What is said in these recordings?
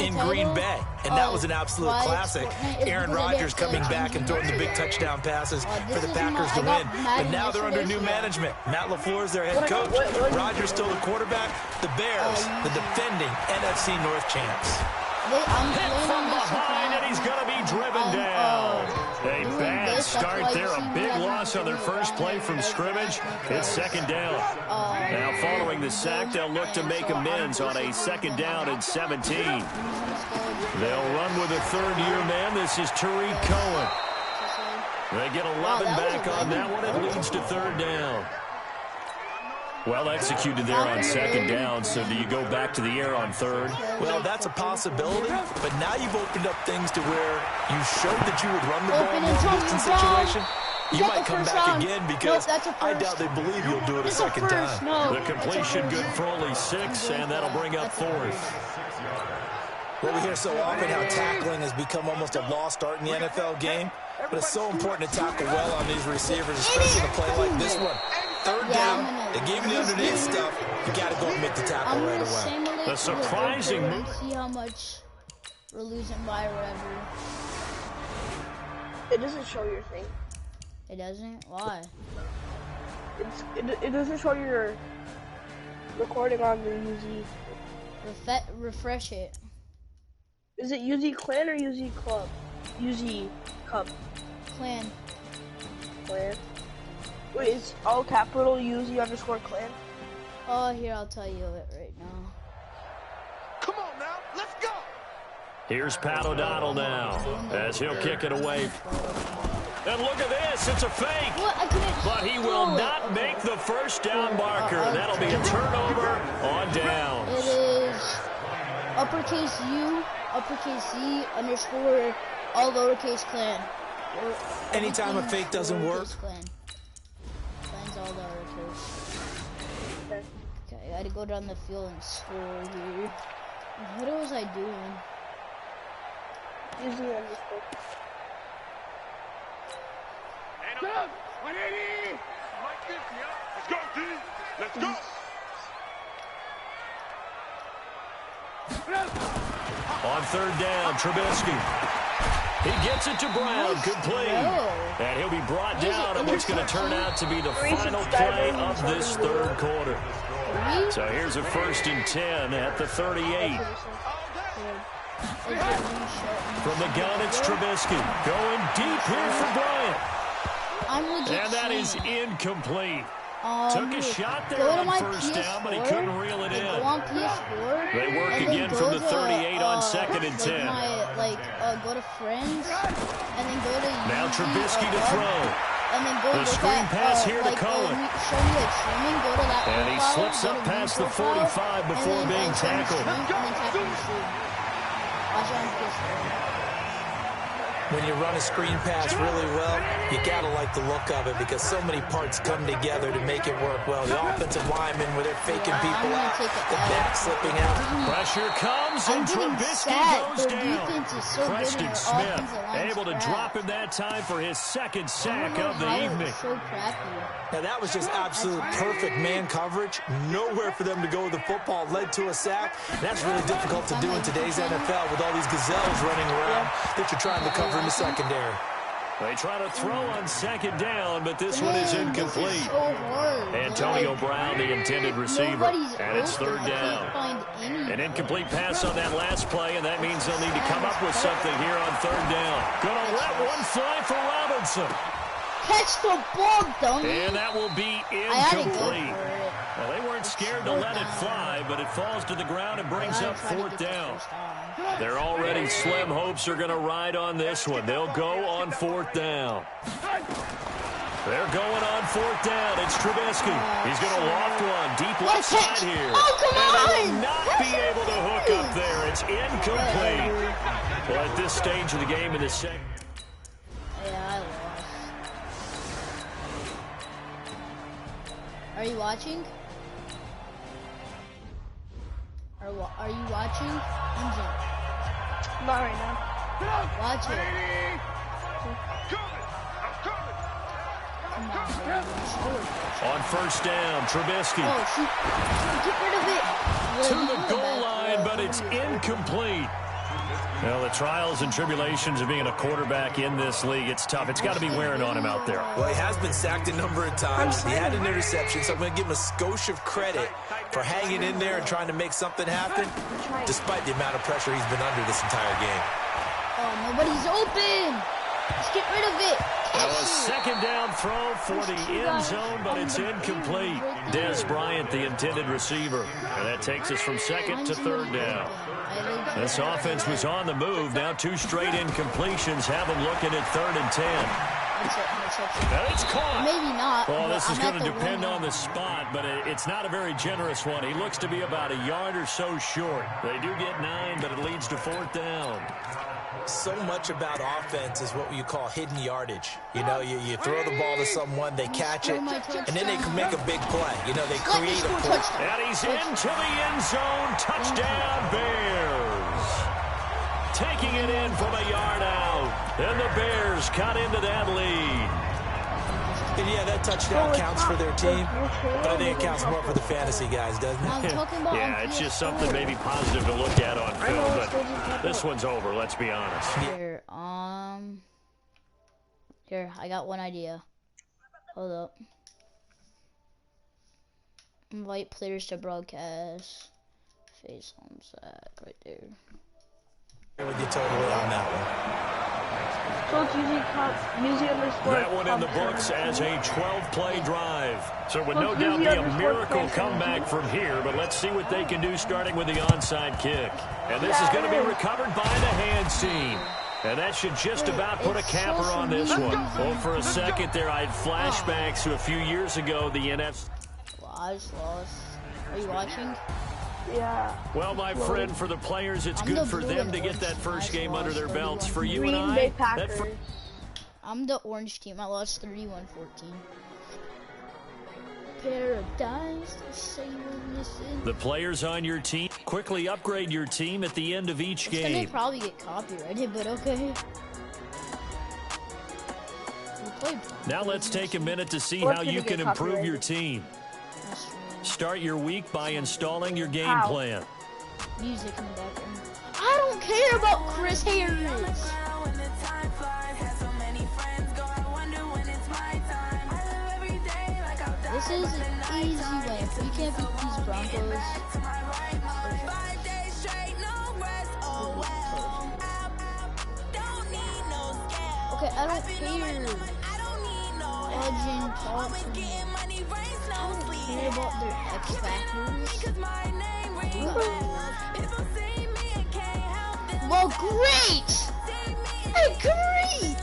in Green Bay. And that was an absolute classic. Aaron Rodgers coming back and throwing the big touchdown passes for the Packers to win. But now they're under new management. Matt LaFleur is their head coach. Rodgers still the quarterback. The Bears, the defending NFC North champs. Hit from behind, and he's going to be driven down. A bad start there, a big loss on their first play from scrimmage. It's second down. Now following the sack, they'll look to make amends on a second down and 17. They'll run with a third-year man. This is Tariq Cohen. They get 11 back on that one. It leads to third down. Well executed there on second down, so do you go back to the air on third? Well, that's a possibility, but now you've opened up things to where you showed that you would run the ball in a long-distance situation. You might come back again because I doubt they believe you'll do it a second time. The completion good for only 6, and that'll bring up fourth. Well, we hear so often how tackling has become almost a lost art in the NFL game, but it's so important to tackle well on these receivers, especially in a play like this one. Third down, they gave you the underneath stuff. You got to go and make the tackle right away. The surprising move. See how much we're losing by or whatever. It doesn't show your thing. It doesn't? Why? It doesn't show your recording on the UZ. Refresh it. Is it UZ Clan or UZ Club? UZ Cup. Clan. Clan. Wait, it's all capital UZ_Clan? Oh, here, I'll tell you it right now. Come on now, let's go! Here's Pat O'Donnell now, as he'll kick it away. And look at this, it's a fake. But he will not make the first down marker. That'll be a turnover on downs. It is uppercase U, uppercase C, underscore, all lowercase clan. Anytime a fake doesn't work. Clan's all lowercase. Okay, I gotta go down the field and score here. What was I doing? Using underscore. Stop! 180! Like this, yeah. Let's go, D! Let's go! On third down, Trubisky. He gets it to Brown, complete. And he'll be brought down on what's going to turn out to be the final play of this third quarter. So here's a 1st and 10 at the 38. From the gun, it's Trubisky. Going deep here for Bryant. And that is incomplete. Took a shot there on first down, but he couldn't reel it in. They work again from the 38 on 2nd and 10. Go to friends, and then go to now Trubisky to throw. And then go the screen pass here to Cohen. And he slips up past the 45 before being tackled. When you run a screen pass really well, you gotta like the look of it because so many parts come together to make it work well. The offensive linemen, where they're faking people out, the back slipping out. Pressure comes and Trubisky goes down. Preston Smith able to drop him that time for his 2nd sack of the evening. Now that was just absolute perfect man coverage. Nowhere for them to go with the football. Led to a sack. That's really difficult to do in today's NFL with all these gazelles running around that you're trying to cover in the secondary. They try to throw on 2nd down, but this one is incomplete. Antonio Brown, the intended receiver, and it's 3rd down. An incomplete pass on that last play, and that means they'll need to come up with something here on 3rd down. Gonna let one fly for Robinson. Catch the ball, dummy. And that will be incomplete. Well, they weren't scared to let it fly, but it falls to the ground and brings up 4th down. Their already slim hopes are going to ride on this one. They'll go on 4th down. They're going on 4th down. It's Trubisky. He's going to loft one deep left side here. Oh, come on! And they will not be able to hook up there. It's incomplete. Well, at this stage of the game in the second. Yeah, I lost. Are you watching? Are you watching? Engine. Not right now. Watch it. On 1st down, Trubisky. Oh, shoot. Get rid of it. To the goal line, but it's incomplete. Well, the trials and tribulations of being a quarterback in this league, it's tough. It's got to be wearing on him out there. Well, he has been sacked a number of times. He had an interception, so I'm going to give him a skosh of credit for hanging in there and trying to make something happen, despite the amount of pressure he's been under this entire game. Oh, nobody's open. Let's get rid of it. Well, a second down throw for the end zone, but it's incomplete. Des Bryant, the intended receiver. And that takes us from second to third down. This offense was on the move. Now 2 straight incompletions have them looking at 3rd and 10. And it's caught. Maybe not. Well, this is going to depend on the spot, but it's not a very generous one. He looks to be about a yard or so short. They do get 9, but it leads to 4th down. So much about offense is what you call hidden yardage. You know, you throw the ball to someone, they catch it, and then they can make a big play. You know, they create a play. And he's into the end zone. Touchdown, Bears. Taking it in from a yard out. And the Bears cut into that lead. And yeah, that touchdown counts for their team, but I think it counts more for the fantasy guys, doesn't it? Yeah, it's just something maybe positive to look at on film, but this one's over, let's be honest. Here, I got one idea. Hold up. Invite players to broadcast. Face on sack right there. With you totally on that one. So it's that one in the books as a 12-play drive. So it would no doubt be a miracle comeback from here, but let's see what they can do starting with the onside kick. And this is going to be recovered by the hands team. And that should just about put a capper on this one. Well, for a second there, I had flashbacks to a few years ago, the NFC. Well, I just lost. Are you watching? Yeah. Well, my friend, for the players, it's good for them to get that first game under their belts. For you and I, I'm the orange team. I lost 31-14. Paradise, say you're missing. The players on your team quickly upgrade your team at the end of each game. It's gonna probably get copyrighted, but okay. Now let's take a minute to see how you can improve your team. Start your week by installing your game plan. Music in the background. I don't care about Chris Harris. This is an easy win. If we can't beat these Broncos. Okay, I don't care. Legend, talk to me. I don't care about their X Factors. Well, great! Great!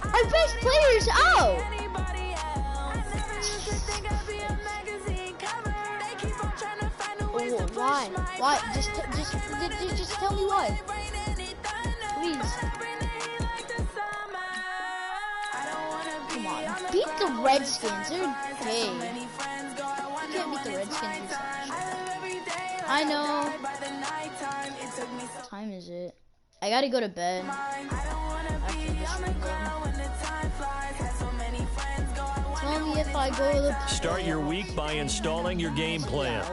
Our best player's out! Oh, why? Why? Just tell me why. Please. Come on, beat the Redskins. They're gay. You can't beat the Redskins. I know. What time is it? I gotta go to bed. Tell me if I go to the... Start your week by installing your game plan.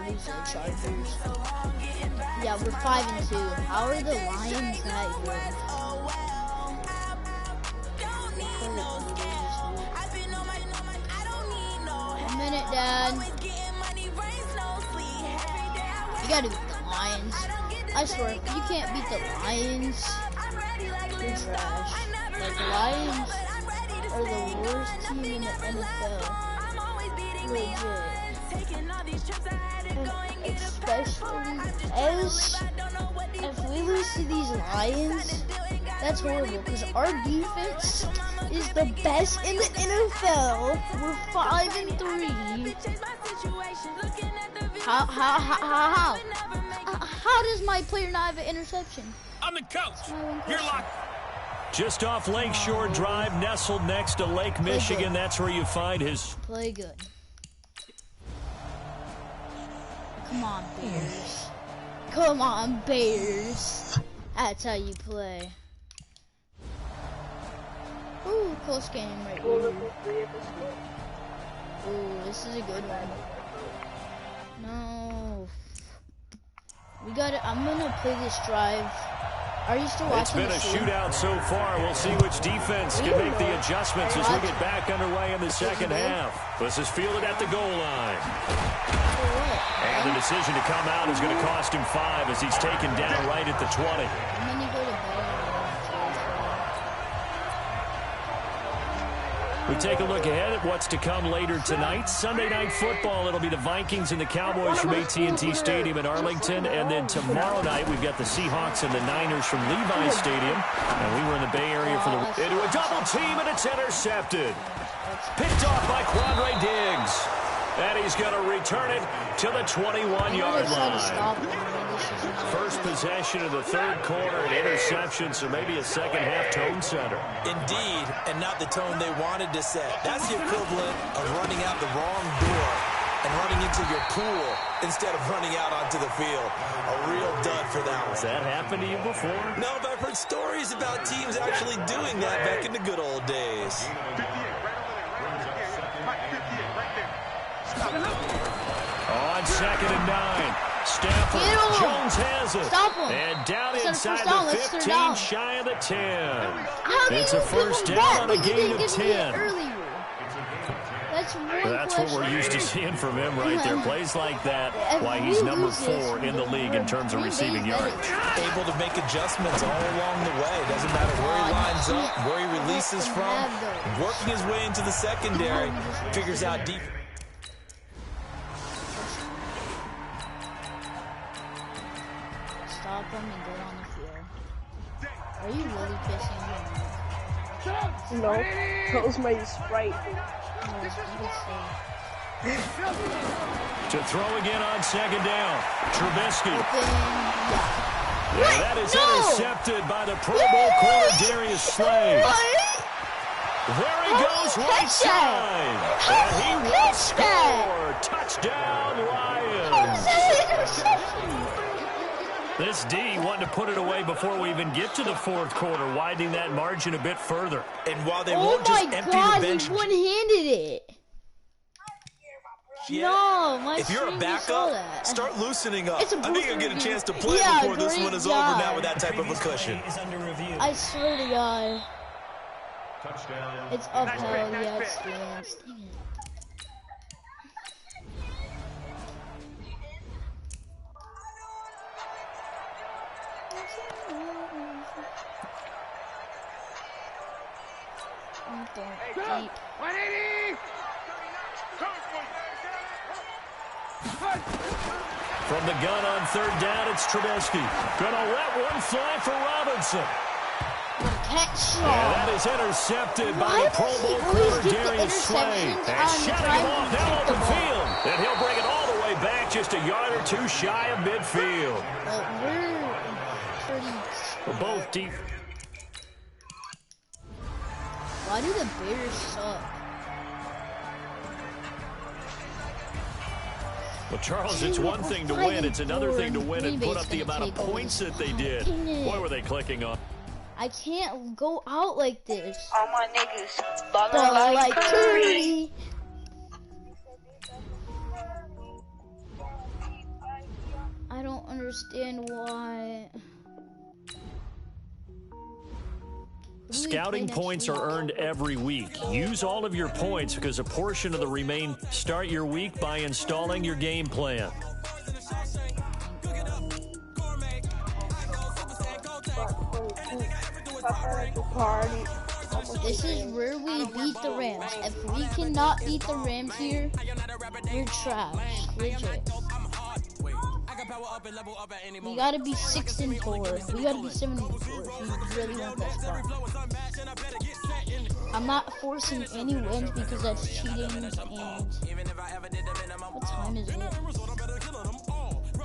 Yeah, we're 5-2. How are the Lions that good? A minute, Dad. You gotta beat the Lions. I swear, if you can't beat the Lions, you're trash. Like, the Lions are the worst team in the NFL. Legit. Especially if we lose to these Lions, that's horrible, because our defense is the best in the NFL. We're 5-3. How does my player not have an interception? I'm the coach. You're locked. Just off Lakeshore Drive, nestled next to Lake Michigan. That's where you find his... Play good. Come on, Bears. Come on, Bears. That's how you play. Ooh, close game right here. Ooh, this is a good one. No. We got it. I'm gonna play this drive Are you still watching? It's been a shootout so far. We'll see which defense can make the adjustments as we get back underway in the second half. This is fielded at the goal line. And the decision to come out is going to cost him 5 as he's taken down right at the 20. And then you go to bed. We take a look ahead at what's to come later tonight. Sunday Night Football, it'll be the Vikings and the Cowboys from AT&T Stadium in Arlington. And then tomorrow night, we've got the Seahawks and the Niners from Levi Stadium. And we were in the Bay Area for the... Into a double team, and it's intercepted. Picked off by Quandre Diggs. And he's going to return it to the 21-yard line. First possession of the third quarter, an interception, so maybe a second-half tone setter. Indeed, and not the tone they wanted to set. That's the equivalent of running out the wrong door and running into your pool instead of running out onto the field. A real dud for that one. Has that happened to you before? No, but I've heard stories about teams actually doing that back in the good old days. On 2nd and 9. Stafford, Jones has it. And down inside the 15, shy of the 10. It's a first down on a gain of 10. That's what we're used to seeing from him right there. Plays like that, why he's number 4 in the league in terms of receiving yards. Able to make adjustments all along the way. Doesn't matter where he lines up, where he releases from. Working his way into the secondary, figures out deep. Stop him and get on the field. Are you really pissing me off? No, that was my Sprite. To throw again on 2nd down. Trubisky. Yeah, that is intercepted by the Pro Bowl corner Darius Slay. There he goes right side. And he will score. Touchdown, Lions. This D wanted to put it away before we even get to the fourth quarter, widening that margin a bit further. And while they won't just empty the bench... he one-handed it. Yeah. No, if you're a backup, start loosening up. I think you'll get a chance to play before this one is over now with that type of a cushion. I swear to God. It's upheld, yeah, it stands. Dang it. Deep. 180! From the gun on 3rd down, it's Trubisky. Gonna let one fly for Robinson. And that is intercepted by the Pro Bowl corner Darius Slay. And shutting him off down open field. And he'll bring it all the way back just a yard or two shy of midfield. We're both deep. Why do the Bears suck? Well, Charles, it's one thing to win. It's another thing to win and put up the amount of points that they did. Boy, were they clicking on. I can't go out like this. All my niggas ballin' like Curry. I don't understand why. Scouting points are earned every week. Use all of your points because a portion of the remain. Start your week by installing your game plan. This is where we beat the Rams. If we cannot beat the Rams here, we're trash. Legit. We gotta be 6-4. We gotta be 7-4 if you really want that spot. I'm not forcing any wins because that's cheating. And what time is it?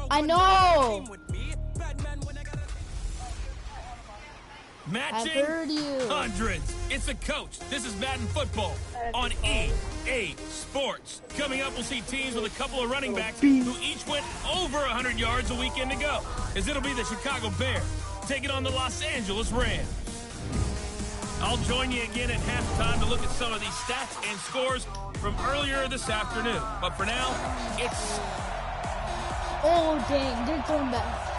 I know. Matching I heard you. Hundreds. It's a coach. This is Madden Football on EA Sports. Coming up, we'll see teams with a couple of running backs who each went over 100 yards a weekend ago, as it'll be the Chicago Bears taking on the Los Angeles Rams. I'll join you again at halftime to look at some of these stats and scores from earlier this afternoon. But for now, it's... Oh, dang. They're throwing back.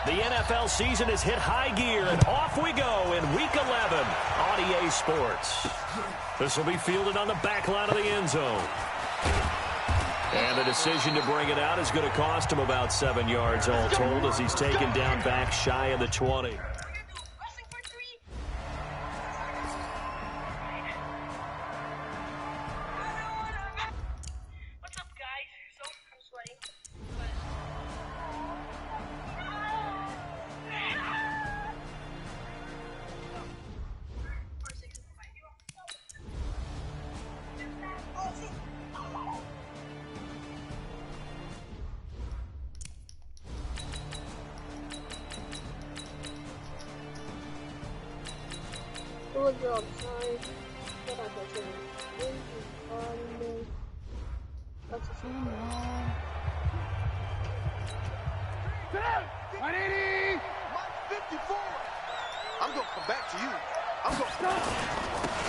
The NFL season has hit high gear, and off we go in Week 11 on EA Sports. This will be fielded on the back line of the end zone. And the decision to bring it out is going to cost him about 7 yards all told as he's taken down back shy of the 20.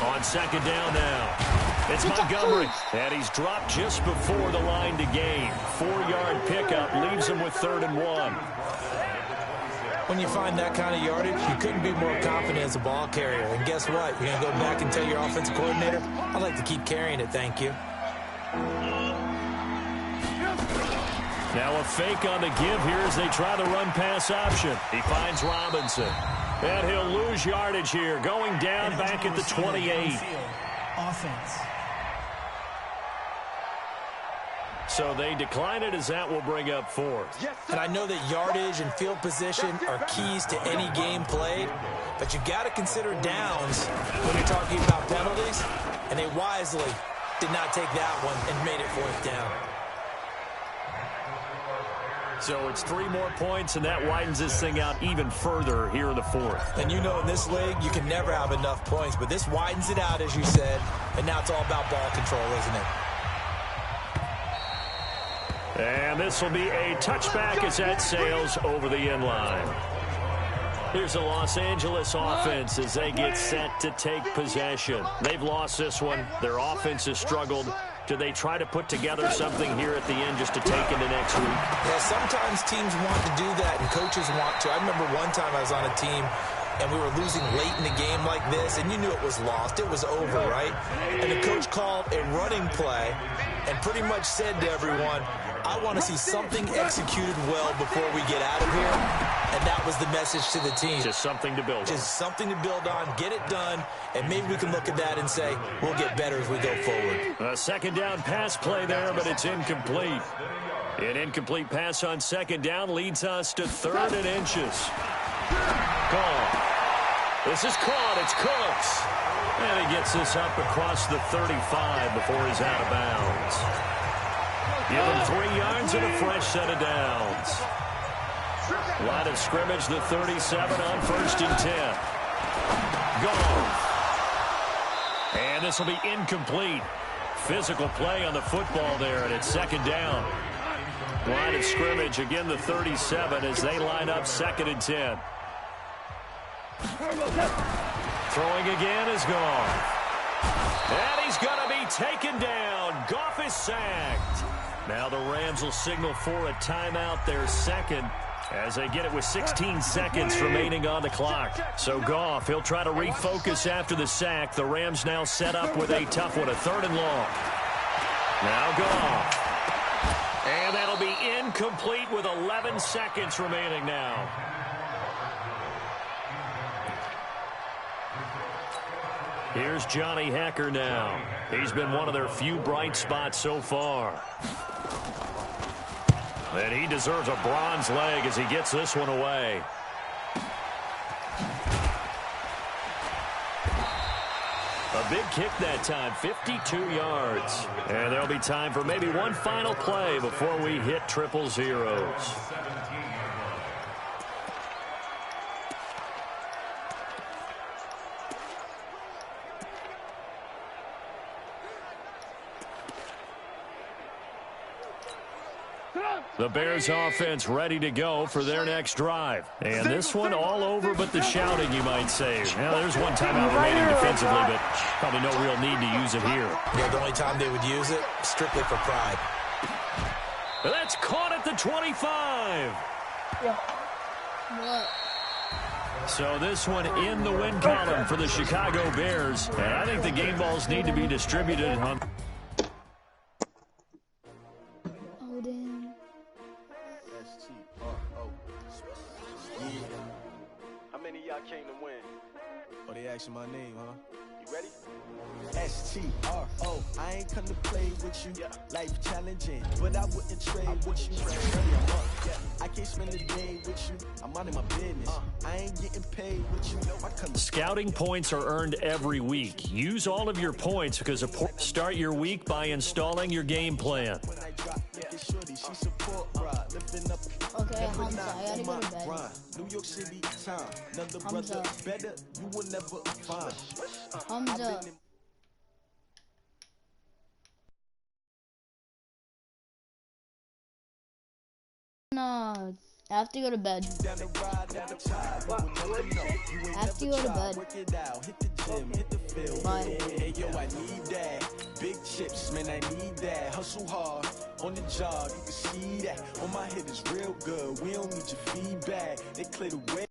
On second down now, it's Montgomery, and he's dropped just before the line to gain. 4-yard pickup leaves him with 3rd and 1. When you find that kind of yardage, you couldn't be more confident as a ball carrier. And guess what? You're going to go back and tell your offensive coordinator, I'd like to keep carrying it, thank you. Now a fake on the give here as they try the run-pass option. He finds Robinson. And he'll lose yardage here, going down back at the 28. Offense. So they decline it as that will bring up 4th. And I know that yardage and field position are keys to any game played, but you got to consider downs when you're talking about penalties, and they wisely did not take that one and made it 4th down. So it's 3 more points, and that widens this thing out even further here in the 4th. And you know in this league, you can never have enough points, but this widens it out, as you said, and now it's all about ball control, isn't it? And this will be a touchback as that sails over the end line. Here's the Los Angeles offense as they get set to take possession. They've lost this one. Their offense has struggled. Do they try to put together something here at the end just to take into next week? Yeah, sometimes teams want to do that and coaches want to. I remember one time I was on a team and we were losing late in the game like this, and you knew it was lost. It was over, right? And the coach called a running play and pretty much said to everyone, I want to see something executed well before we get out of here. And that was the message to the team. Just something to build on. Just something to build on, get it done, and maybe we can look at that and say, we'll get better as we go forward. A second down pass play there, but it's incomplete. An incomplete pass on second down leads us to 3rd and inches. Call. This is caught. It's Cooks. And he gets this up across the 35 before he's out of bounds. Give him 3 yards and a fresh set of downs. Line of scrimmage, the 37 on 1st and 10. Gone. And this will be incomplete. Physical play on the football there, and it's second down. Line of scrimmage, again the 37 as they line up 2nd and 10. Throwing again is gone. And he's going to be taken down. Goff is sacked. Now the Rams will signal for a timeout, their 2nd, as they get it with 16 seconds remaining on the clock. So Goff, he'll try to refocus after the sack. The Rams now set up with a tough one, a 3rd and long. Now Goff. And that'll be incomplete with 11 seconds remaining now. Here's Johnny Hecker now. He's been one of their few bright spots so far. And he deserves a bronze leg as he gets this one away. A big kick that time, 52 yards. And there'll be time for maybe one final play before we hit triple zeros. The Bears offense ready to go for their next drive. And this one all over but the shouting, you might say. Now, there's one timeout remaining defensively, but probably no real need to use it here. Yeah, the only time they would use it, strictly for pride. That's caught at the 25. Yeah. What? So this one in the win column for the Chicago Bears. And I think the game balls need to be distributed on. Oh, damn. How many of y'all came to win? Oh, they asking my name, huh? You ready? STRO. I ain't come to play with you. Life challenging, but I wouldn't trade with you. I can't spend the day with you. I'm out of my business. I ain't getting paid with you. Scouting points are earned every week. Use all of your points because start your week by installing your game plan. Okay, Hamza, I gotta go to bed. New York City time. Another brother better. You will never find. Hamza. No, I have to go to bed. I have to go to bed. Bye. Hey, yo, I need that. Big chips, man, I need that. Hustle hard on the job, you can see that. On my head is real good. We don't need your feedback. They clear the way.